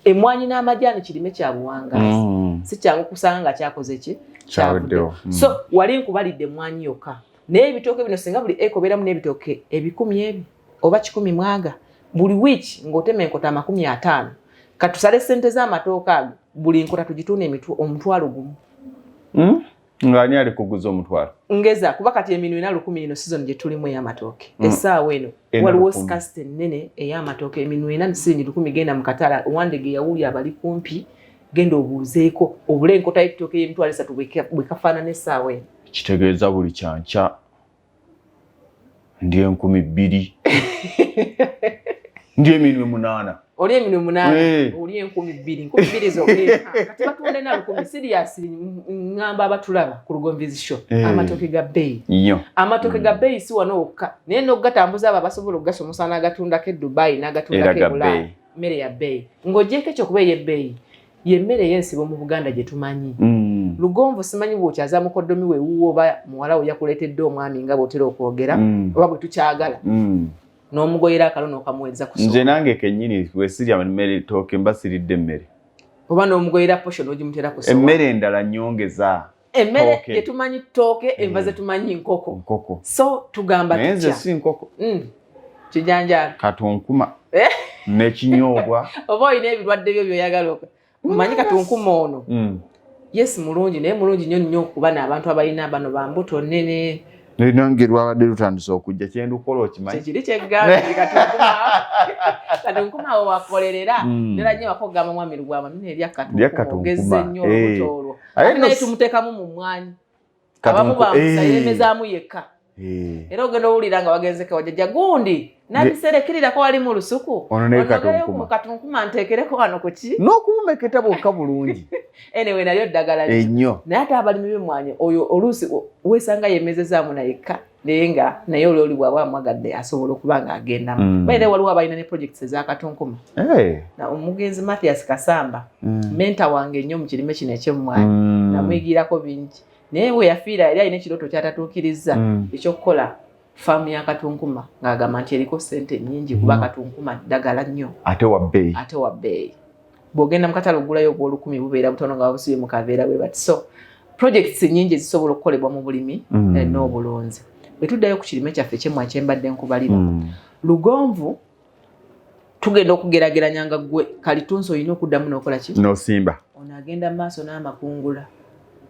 emmwanyi n'amajaani kirime kya buwangazi si kyangu kusanga nga kyakoze ki kyavuddewo so wali nkubalidde emmwanyi yokka naye ebitooke bino singa buli eka obeeramu n'ebitooke 10,000 oba 100 mwaga buli wiiki ng'otema enkota 50 katusale ssente z'amatooke ago buli nkota tugitune omutwalo gumu
ng'ani ali kuguza omutwalo
ngeza kuba kati eminwe na 10 ino season gye tulimu ey'amatooke essaawa eno waliwo scarcity ennene ey'amatooke eminwe na 10 genda mu katala owandege yawulya abali kumpi genda obuuzeeko obule enkota y'ettooke y'emitwalo 3 bwe kafaanana essaawa eno
kitegeeza buli kyankya ndi 2,000 ndi eminwe 8
oli eminwe 8 oli 2,000 zokka kati batunda na 10 serious ngamba abatulaba ku Lugonvizi show amatooke ga bay amatooke ga bay si wano okka naye n'ogatambuza aba basobola okugasomosa n'agatundako e Dubai n'agatundako e Bulaya mmere ya bay ng'ogyeko ekyo kuba ey'ebbeeyi ye mmere y'ensibo mu Buganda gye tumanyi Lugonvu simanyi bw'okyaza mukoddomi we wuwo oba muwala we yakuleetedde omwami nga bw'otera okwogera oba bwe tukyagala n'omugoyera akalono okamuweza kusoma
nze nange kennyini wesirya emmere tooke mba siridde emmere
oba n'omugoyera posho n'ogimutera kusoma
emmere endala nnyongeza
emmere yetumanyi ttooke enva zetumanyi nkoko so tugamba
tutya si nkoko
kijanjalo
katunkuma n'ekinyoobwa
oba olina ebirwadde byo byoyagala omanyi katunkuma ono yes mulungi naye mulungi nnyo okuba n'abantu abalina bano bambuto nnene
nange lwabadde lutandise okujja kyendukola okimanyi
kiri kyeggambe katunkuma awo wakolerera ddala nnyo wakogamba mwami Lugwama nina erya katunkuma ogezze nnyo olubuto olwo ate naye tumuteekamu mu mmwanyi abamu bamusa yemezaamu yekka era ogenda owulira nga wagenze kawajjajja gundi nabiserekirirako wali mu lusuku onogeyo mu katunkuma nteekereko wano kuki
n'okubumeketa bwokka bulungi
anyway nayo ddagala
ennyo
naye ate abalimi b'emmwanyi oyo oluusi weesanga yemezezaamu nayekka naye nga naye oli bw'aba amwagadde asobola okuba ng'agendamu baire waliwo abalina ne projects ez'akatunkuma omugenzi Mathias Kasamba menta wange ennyo mu kirime kino eky'emmwanyi namuyigirako bingi naye bwe yafiira yali alina ekirooto kyatatuukiriza ekyokukola faamu y'akatunkuma ng'agamba nti eriko ssente nnyingi kuba akatunkuma ddagala nnyo
ate wa bbeeyi bw'ogenda mu katale ogulayo obw'olukumi bubeera butono nga babusibye mu kaveera bwe bati so projects nnyingi ezisobola okukolebwa mu bulimi n'obulunzi bwe tuddayo ku kirime kyaffe ky'emmwanyi kye mbadde nkubalira lugonvu tugenda okugerageranya nga ggwe kalitunsi olina okuddamu n'okola ki n'osimba
ono agenda mu maaso n'amakungula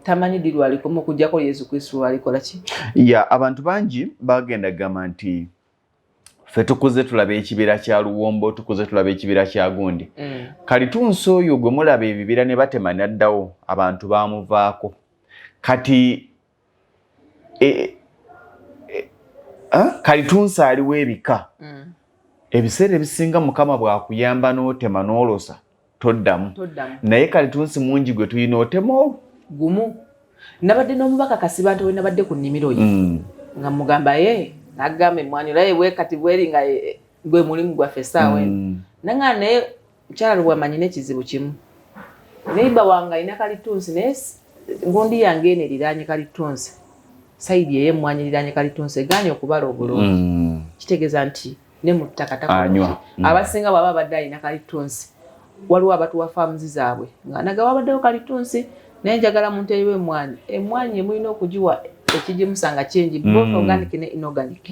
tamanyi ddi lwalikomu okuggyako Yesu Kristo lwalikola ki
abantu bangi bagenda gamba nti ffe tukuze tulaba ekibira kya Luwombo tukuze tulaba ekibira kya Gundi kalitunsi oyo gwe mulaba ebibira ne batema naddawo abantu bamuvaako kati kalitunsi aliwo ebika ebiseera ebisinga Mukama bwakuyamba n'otema n'olosa toddamu naye kalitunsi mungi gwe tulina otema
gumu nabadde n'omubaka Kasiba nti we nabadde ku nnimiro ye nga mugamba nagamba emmwanyi olaye bwe kati bweri nga gwe mulimu gwaffe essaawa eno nanga naye mukyala Lubwamanyi n'ekizibu kimu neiba wange alina kalitunsi naye Gundi yange eno eriraanye kalitunsi sayidi ey'emmwanyi eriraanye kalitunsi egaanye okubala obulungi kitegeeza nti ne mu ttaka takuanywa abasinga bw'aba badde alina kalitunsi waliwo abatuwa faamuzi zaabwe nga naga wabaddewo kalitunsi naye njagala muntu eyiwa emmwanyi emulina okugiwa ekigimusanga kyengi both organic ne inorganic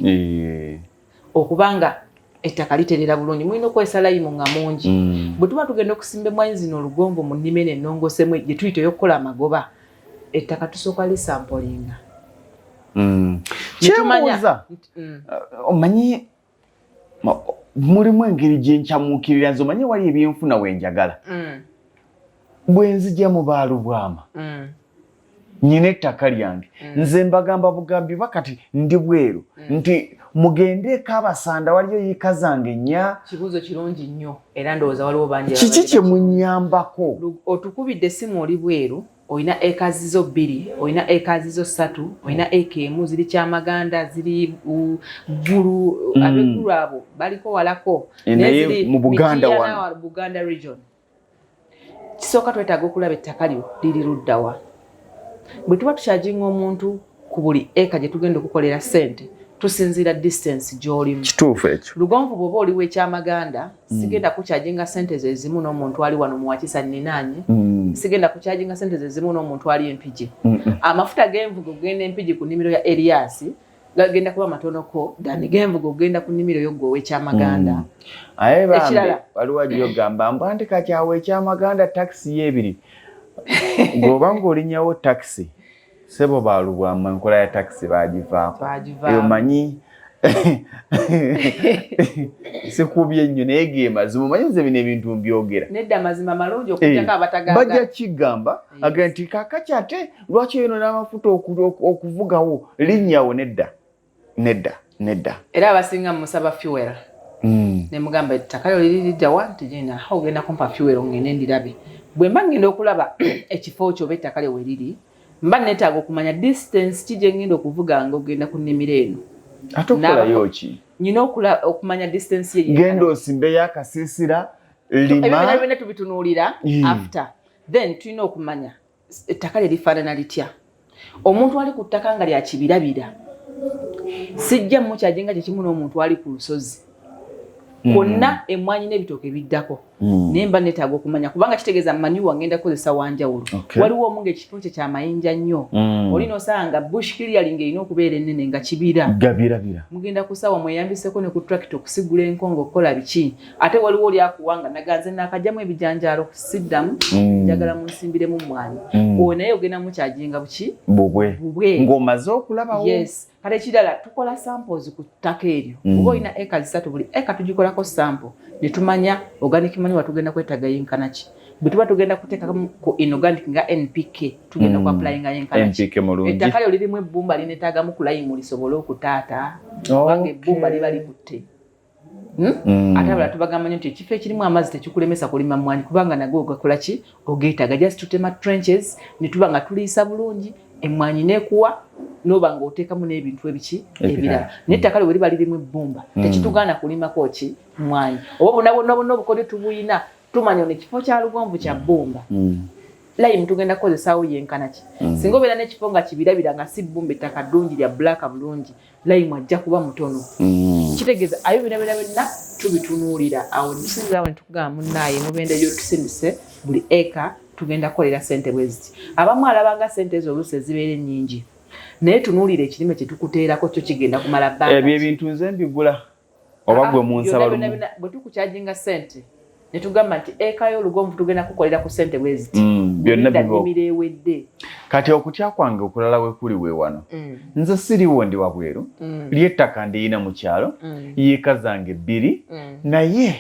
okubanga ettaka literera bulungi mulina okwesa layimu nga mungi bwe tuba tugenda okusimba emmwanyi zino olugongo mu nnima eno ennongosemu gye tuyita ey'okukola amagoba ettaka tusooka lisampolinga
kyembuuza omanyi mulimu engeri gye nkyamuukirira nze omanyi wali ebyenfuna wenjagala bwe nzija mu Baalubwama nyina ettaka lyange nze mbagamba bugambi bakati ndi bweru nti mugendeeko Abasanda waliyo yiika zange nnya
kibuuzo kirungi nnyo era ndowooza waliwo bangi
kiki kye munnyambako
otukubidde simu oli bweru olina ekazi zo 2 olina ekazi zo 3 olina ekemu ziri Kyamaganda ziri Gulu ab'eggulu abo baliko walako
naye mu Buganda wano
Buganda region kisooka twetaaga okulaba ettaka lyo liri luddawa bwe tuba tukyajinga omuntu ku buli eka gye tugenda okukolera ssente tusinziira distance gy'olimu
kituufu ekyo
Lugonvu bw'oba oliwo Ekyamaganda sigenda kukyajinga ssente ze zimu n'omuntu ali wano mu Wakisa Ninaanye sigenda kukyajinga ssente ze zimu n'omuntu ali Empigi amafuta g'envugo genda Empigi ku nnimiro ya Elias gagenda kuba matonoko dani g'envugo ogenda ku nnimiro yo gwe Ekyamaganda
aye bambi waliwo agyogamba mbandika kyawe Ekyamaganda taxi y'ebiri bw'oba ng'olinyawo taxi sebo Baalubwama enkola ya taxi bagivaako eyo manyi sikubye nnyo naye ge mazima omanyi nze bino ebintu mbyogera
nedda mazima malungi okujjako abatagamba
bajja kigamba aga nti kakaki ate lwaki eno n'amafuta okuvugawo linnyawo nedda
era abasinga musaba fuel ne mugamba ettaka lyo liri liddawa nti genda ogenda kumpa fuel ngende ndirabe bwe mba ngenda okulaba ekifo kyo oba ettaka lyo we liri mba neetaaga okumanya distance ki gye ngenda okuvuga nga ogenda ku nnimiro eno
ate okolayo ki
nyina okumanya distance ye
genda osimbeyo akasiisira
lima ebyo tubitunuulira after then tulina okumanya ettaka lye lifaanana litya omuntu ali ku ttaka nga lya kibirabira sijja mukyajinga kyekimu n'omuntu ali ku lusozi kwonna emmwanyi n'ebitooke biddako nemba netaaga okumanya kubanga kitegeeza manure ngenda kozesa wanjawulo waliwo omunga ekifo kye kya mayinja nnyo olina osanga bush clearing erina okubeera ennene nga kibira mugenda kusawa mweyambiseko ne ku tractor okusigula enkongo okukola biki ate waliwo oli akuwanga naganze nakajjamu ebijanjaalo kusiddamu njagala munsimbiremu mmwanyi oyo naye ogenda mukyajinga buki bubwe
ng'omaze okulabawo
kale ekirala tukola samples ku ttaka eryo oba olina acres 3 buli eka tugikolako sample ne tumanya organic manure tugenda kwetaaga yenkana ki bwe tuba tugenda kuteeka ku inorganic nga NPK tugenda ku applying yenkana ki ettaka lyo lirimu ebbumba lineetaagamu kulayimu lisobole okutaata kubanga ebbumba liba likutte ate abala tubagamba nti ekifo ekirimu amazzi tekikulemesa kulima mmwanyi kubanga nago ogakola ki ogeetaaga just tutema trenches ne tuba nga tuliisa bulungi emmwanyi neekuwa noba ng'oteekamu n'ebintu ebiki ebirala n'ettaka lyo bwe liba lirimu ebbumba tekitugaana kulimako ki mmwanyi oba bonna obukole tubuyina tumanya n'ekifo kya lugonvu kya bbumba layimu tugenda kukozesaawo yenkana ki singa obeera n'ekifo nga kibirabira nga si bbumba ettaka ddungi lya bbulaaka bulungi layimu ajja kuba mutono kitegeeza ayo byonna tubitunuulira awo nisinzaawo ne tukugamba munnaaye mubendeyo tusindise buli eka tugenda kukolera ssente bwe ziti abamu alabanga ssente ezo oluusi ezibeera ennyingi naye tunuulira ekirime kye tukuteerako kyo kigenda kumala bbanga
ebyo ebintu nze mbigula oba gwe munsaba
bwe tukukyajinga ssente ne tugamba nti eka y'olugonvu tugenda kukolera ku ssente bwe ziti
byonna
nnimiro ewedde
kati okutya kwange okulala we kuli we wano nze siriwo ndi wabweru ly'ettaka ndiyina mu kyalo yiika zange 2 naye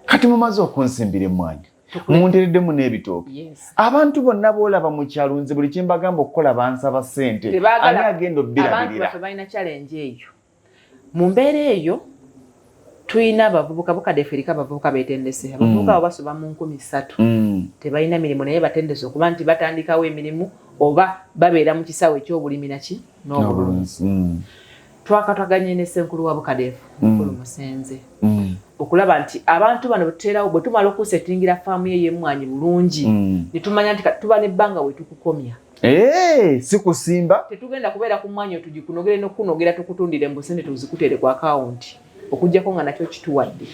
kati mumaze okunsimbira emmwanyi muntereddemu n'ebitooke abantu bonna boolaba mu kyalo nze buli kyembagamba okukola bansaba ssente ani agenda obbirabirira
abantu balina challenge eyo mu mbeera eyo tuyina abavubuka bukadeferika abavubuka betendese abavubuka abo basoba mu 3,000 tebalina mirimu naye batendese okuba nti batandikawo emirimu oba babeera mu kisaawe eky'obulimi naki n'obulunzi twakatwaganye ne Ssenkulu wa Bukadefu Nkulu Musenze okulaba nti abantu bano betuteerawo bwe tumala okusetingira faamu ye y'emmwanyi bulungi ne tumanya nti tuba n'ebbanga we tukukomya
si kusimba
tetugenda kubeera ku mmwanyi tugikunogere n'okunogera tukutundire mu busente tuzikutere ku akawunti okujjako nga nakyo kituwadde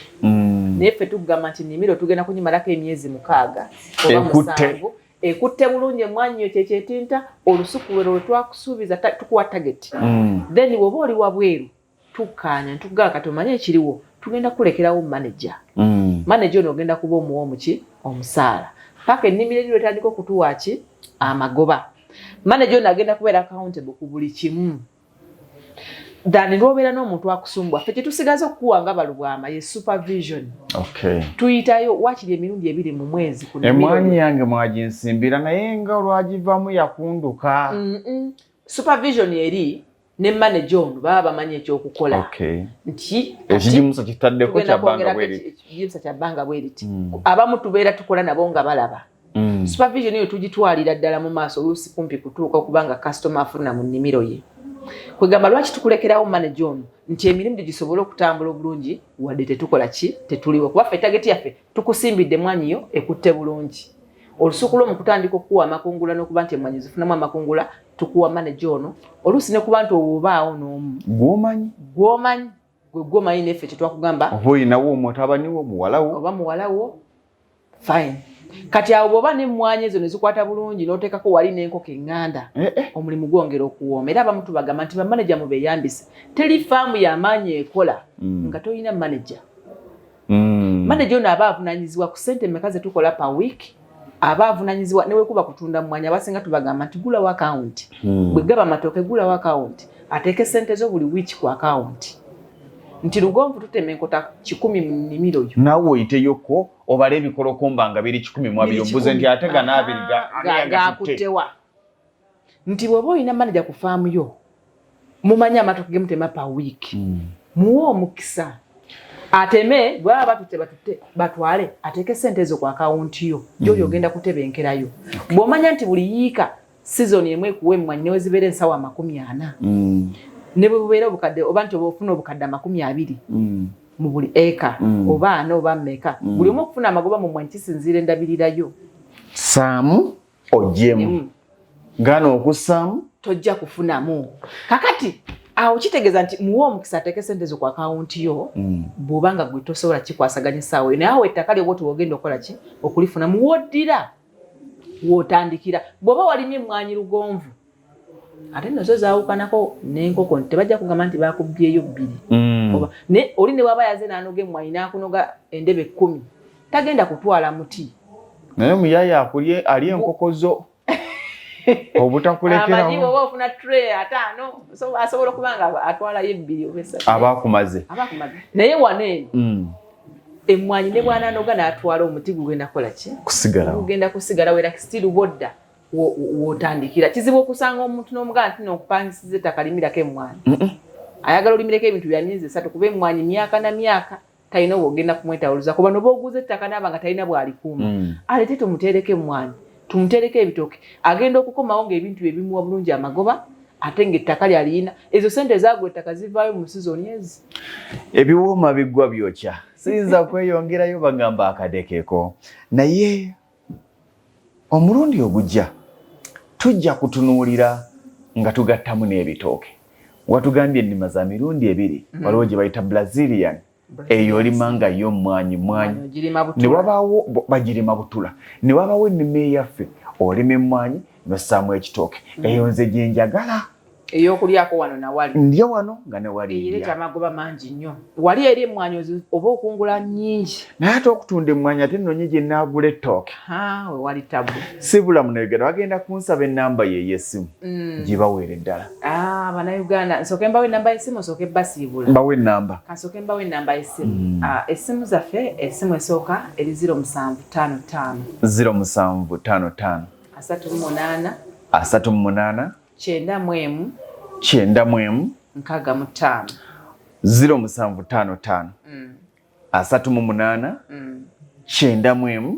naye ffe tugamba nti nnimiro tugenda kunyimalako emyezi 6 oba 7 ekutte bulungi emmwanyi yo kyekyetinta olusuku lwe twakusuubiza tukuwa target then woba oli wabweru tukkaanya ntugamba kati omanye ekiriwo tugenda kulekerawo manager manager ono ogenda kuba omuwa omuki omusaala paka ennimiro eryo etandika okutuwa ki amagoba manager ono agenda kubeera accountable ku buli kimu dani lwobeera n'omuntu akusumbwa ffe kyetusigaza okukuwanga balubwama ye supervision tuyitayo wakiri emirundi 2 mu mwezi
emmwanyi yange mwaginsimbira naye nga olwagivaamu yakunduka
supervision eri ne manager ono baba bamanyi ekyokukola nti
ekigimusa kitaddeko
kyabbanga bweriti abamu tubeera tukola nabo nga balaba supervision eyo tugitwalira ddala mu maaso oluusi kumpi kutuuka okubanga customer afuna mu nnimiro ye kwegamba lwaki tukulekerawo manager ono nti emirimu gisobole okutambula obulungi wadde tetukola ki tetuliwo kuba ffe tageti yaffe tukusimbidde emmwanyi yo ekutte bulungi olusuku lw'omu kutandika okuwa amakungula n'okuba nti emmwanyi zifunamu amakungula tukuwa manager ono oluusi ne kuba nti obwobaawo n'omu gw'omanyi gwegomanyi neffe tetwakugamba
oba oyinawo omutabaniwo muwalawo
oba muwalawo fine kati awo bwoba n'emmwanyi ezo ne zikwata bulungi n'oteekako wali n'enkoko eŋŋanda omulimu gwongera okuwooma era abamu tubagamba nti bamaneja mubeeyambise teri faamu y'amaanyi ekola nga toyina maneja maneja ono aba avunaanyizibwa ku ssente mmeka ze tukola pa week aba avunaanyizibwa ne wekuba kutunda mmwanyi abasinga tubagamba nti gulawo akawunti bwe gaba amatooke gulawo akawunti ateeke ssente zo buli wiiki ku akawunti nti lugonvu tutema enkota 10 mu nnimiro yo
naawe oyiteyoko obala ebikolokomba nga biri 10 mbuze nti ate ganaabiri
gakuttewa nti bw'oba olina manager ku faamu yo mumanyi amatooke gemutema pa week muwe omukisa ateme bwaba batutte batwale ateeke ssente ezo ku akawunti yo gy'oyo ogenda kutebenkerayo bw'omanya nti buli yiika season emu ekuwa emmwanyi ne wezibeera ensawa 40 ne bwe bubeera obukadde oba nti oba ofuna obukadde 20 mu buli eka oba ana oba mmeka buli omu okufuna amagoba mu mmwanyi kisinziira endabirirayo
saamu ogyemu gano okusaamu
tojja kufunamu kakati awo kitegeeza nti muwa omukisa ateeke sente zo ku akawunti yo bw'obanga gwe tosobola kikwasaganya essaawa naye awo ettaka lyo bwoti wogenda okukola ki okulifuna muwoddira wotandikira bw'oba walimye emmwanyi lugonvu ate nazo zaawukanako n'enkoko tebajja kugamba nti baakubyeyo 2 ne oli ne waba yaze n'anoga emmwanyi n'akunoga endebe 10 tagenda kutwala muti
naye muyaya akulye ali enkoko zo obutakulekera
amanyi bw'oba ofuna tray 5 so asobola okubanga atwalayo 2 oba 3
abaakumaze
naye wane emmwanyi ne bw'anaanoga n'atwala omuti gugenda kukola ki gugenda kusigala wera still wodda wotandikira kizibu okusanga omuntu n'omugana nti n'okupangisiza ettaka limirako emmwanyi ayagala olimireko ebintu bya myezi 3 kuba emmwanyi myaka na myaka talina bw'ogenda kumwetawuluza kuba noba oguza ettaka naaba nga talina bw'alikuuma alete tumuteereko emmwanyi tumuteereko ebitooke agenda okukomawo ng'ebintu ebimuwa bulungi amagoba ate ng'ettaka lyaliyina ezo sente zaagwa ettaka zivaayo mu sizoni ezi
ebiwooma biggwa byokya siyinza kweyongerayo bagamba akadekeeko naye omulundi ogujja tujja kutunuulira nga tugattamu n'ebitooke watugambye ennima za mirundi 2 waliwo gye bayita Brazilian eyo olima nga yo mmwanyi ne wabaawo bagirima butula ne wabaawo ennima eyaffe olima emmwanyi nossaamu ekitooke eyo nze gye njagala
ey'okulyako wano nawali
ndya wano nga ne wali
ereeta amagoba mangi nnyo wali eri emmwanyi oba okungula nnyingi
naye ate okutunda emmwanyi ate nnonye gye naagula ettooke
we wali tabu
si bulamu nauganda bagenda kunsaba ennamba ye y'essimu gibaweera eddala
bannayuganda nsooke mbawo ennamba y'essimu nsooke basiibula
mbawo ennamba
kansooke mbawo ennamba y'essimu essimu zaffe essimu esooka eri 0755
0755
38
38
91
95
0755
38 91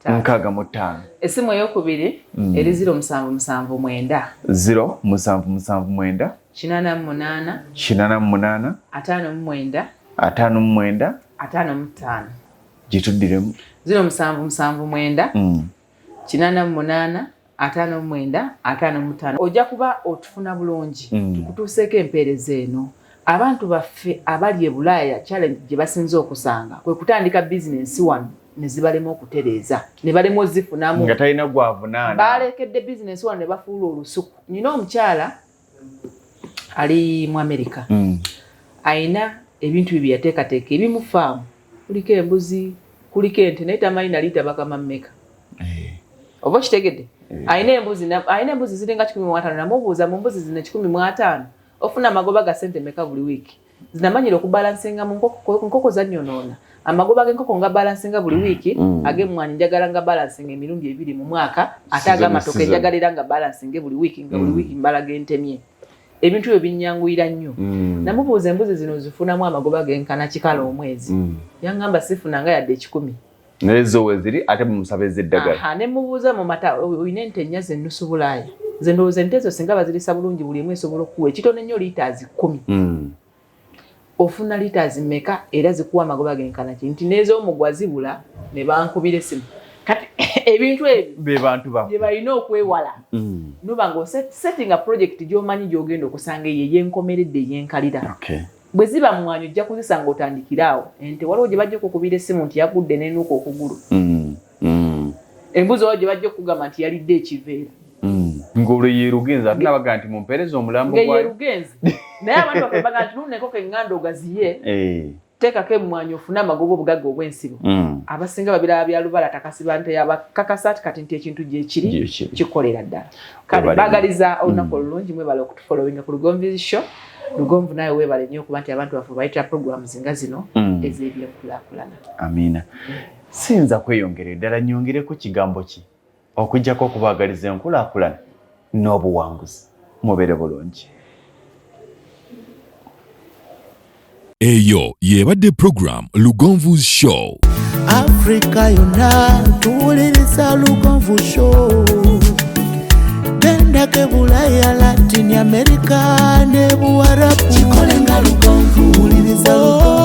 95
essimu ey'okubiri eri 0779
0779
88
88
59
55 gituddiremu
0779 88 59 ojja kuba otufuna bulungi tukutuuseeko empeereza eno abantu baffe abali e Bulaaya challenge gye basinze okusanga kwe kutandika bizinensi wano ne zibalema okutereeza ne balema ozifunamu
nga talina gwavunaana
balekedde bizinensi wano ne bafuula olusuku nina omukyala ali mu Amerika ayina ebintu bye yateekateeka ebimu faamu kuliko embuzi kuliko ente naye tamanyi nali tabakama mmeka oba kitegedde ayina embuzi ziringa 15 namubuuza mu mbuzi zino 15 ofuna amagoba ga sente meka buli wiiki zinamanyira okubalansinga mu nkoko zannyonoona amagoba g'enkoko nga balansinga buli wiiki ag'emmwanyi njagala nga balansinga emirundi 2 mu mwaka ate ag'amatooke njagalira nga balansinge buli wiiki nga buli wiiki mbalaga entemye ebintu ebyo binnyanguyira nnyo namubuuza embuzi zino zifunamu amagoba g'enkana kikala omwezi yangamba sifunanga yadde 10
nezo weziri ate mumusabeze eddagala
ne mubuuza mu mata oyina ente 4 z'ennusu Bulaaya ze ndowooza ente ezo singa bazirisa bulungi buli emu esobola okuwa ekitono nnyo liitaazi 10 ofuna liitaazi mmeka era zikuwa amagoba g'enkana ki nti n'ez'omugwa zibula ne bankubira essimu kati ebintu ebyo
be bantu
bye balina okwewala noba ng'osettinga project gy'omanyi gy'ogenda okusanga eyo ey'enkomeredde ey'enkalira bwe ziba mmwanyi ojja kuzisanga otandikiraawo ente waliwo gye bajja okukubira essimu nti yagudde n'enuuka okugulu embuzi waliwo gye bajja okugamba nti yalidde ekiveera
ng'olwo yeerugenzi ate nabaga nti mumpeereza omulambo
gwayo yeerugenzi naye abantu baffe baga nti nuna enkoko eŋŋanda ogaziye teekako emmwanyi ofune amagoba obugagga obw'ensibo abasinga babiraba bya lubala takasiba nte yabakakasa kati nti ekintu gyekiri kikolera ddala kale baagaliza olunaku olulungi mwebala okutufolowinga ku Lugonvu Show Lugonvu naye weebale nnyo okuba nti abantu baffe bayita programs nga zino ez'ebyenkulaakulana amiina
siyinza kweyongera eddala nyongereko kigambo ki okujjako okubaagaliza enkulaakulana n'obuwanguzi mubeere bulungi
eyo yebadde program Lugonvu Show
Afrika yonna tuwuliriza Lugonvu Show bendake Bulaaya Latin America ne Buwarabu kikolenga Lugonvu wuliriza Lugonvu